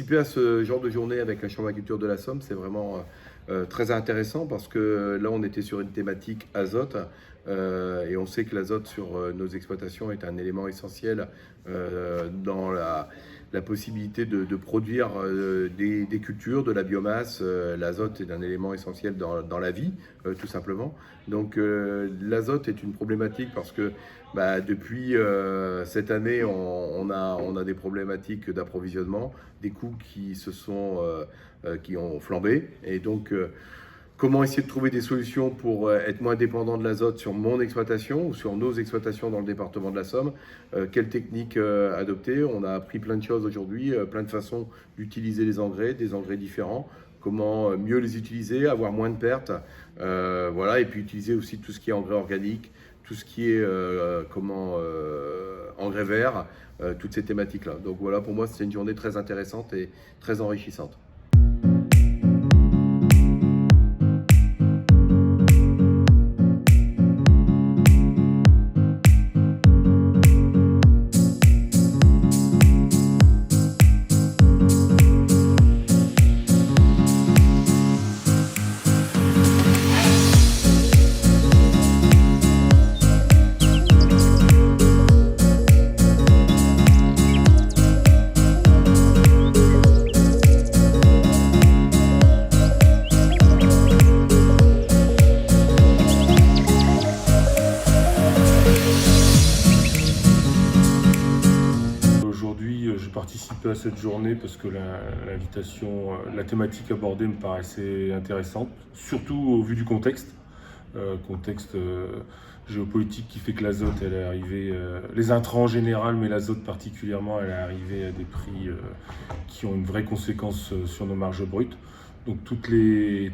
participer à ce genre de journée avec la Chambre d'agriculture de la Somme, c'est vraiment très intéressant parce que là, on était sur une thématique azote et on sait que l'azote sur nos exploitations est un élément essentiel dans la possibilité de produire des cultures, de la biomasse. L'azote est un élément essentiel dans la vie, tout simplement. Donc l'azote est une problématique parce que depuis cette année, on a des problématiques d'approvisionnement, des coûts qui ont flambé. Et donc, comment essayer de trouver des solutions pour être moins dépendant de l'azote sur mon exploitation ou sur nos exploitations dans le département de la Somme? Quelle technique adopter? On a appris plein de choses aujourd'hui, plein de façons d'utiliser des engrais différents. Comment mieux les utiliser, avoir moins de pertes, voilà, et puis utiliser aussi tout ce qui est engrais organique, tout ce qui est engrais vert, toutes ces thématiques-là. Donc voilà, pour moi, c'est une journée très intéressante et très enrichissante. J'ai participé à cette journée parce que l'invitation, la thématique abordée me paraissait intéressante, surtout au vu du contexte. Contexte géopolitique qui fait que l'azote, elle est arrivée, les intrants en général, mais l'azote particulièrement, elle est arrivée à des prix qui ont une vraie conséquence sur nos marges brutes. Donc toutes les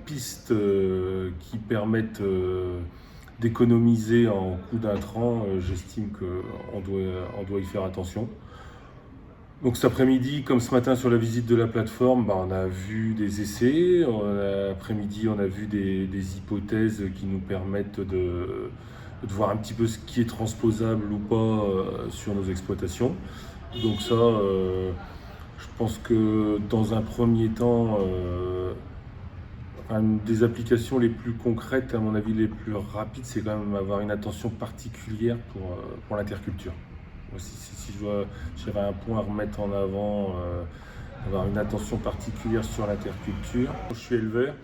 pistes qui permettent d'économiser en coût d'intrants, j'estime qu'on doit y faire attention. Donc cet après-midi, comme ce matin sur la visite de la plateforme, on a vu des essais. Après-midi, on a vu des hypothèses qui nous permettent de voir un petit peu ce qui est transposable ou pas sur nos exploitations. Donc ça, je pense que dans un premier temps, une des applications les plus concrètes, à mon avis les plus rapides, c'est quand même avoir une attention particulière pour l'interculture. Si j'avais un point à remettre en avant, avoir une attention particulière sur l'interculture. Je suis éleveur,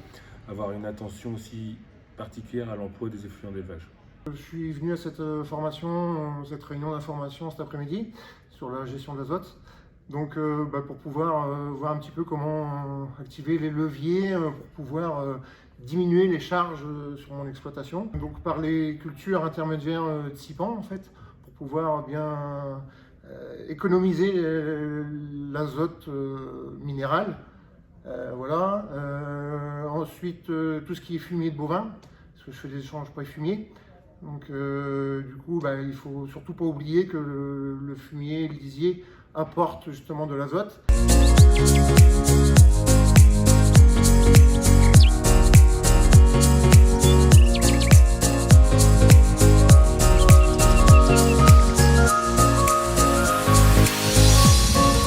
avoir une attention aussi particulière à l'emploi des effluents d'élevage. Je suis venu à cette formation, cette réunion d'information cet après-midi sur la gestion de l'azote. Donc pour pouvoir voir un petit peu comment activer les leviers pour pouvoir diminuer les charges sur mon exploitation. Donc par les cultures intermédiaires de SIPAN en fait, pour pouvoir bien économiser l'azote minéral. Voilà. Ensuite tout ce qui est fumier de bovin, parce que je fais des échanges pré-fumiers. Donc du coup il faut surtout pas oublier que le fumier, le lisier apporte justement de l'azote.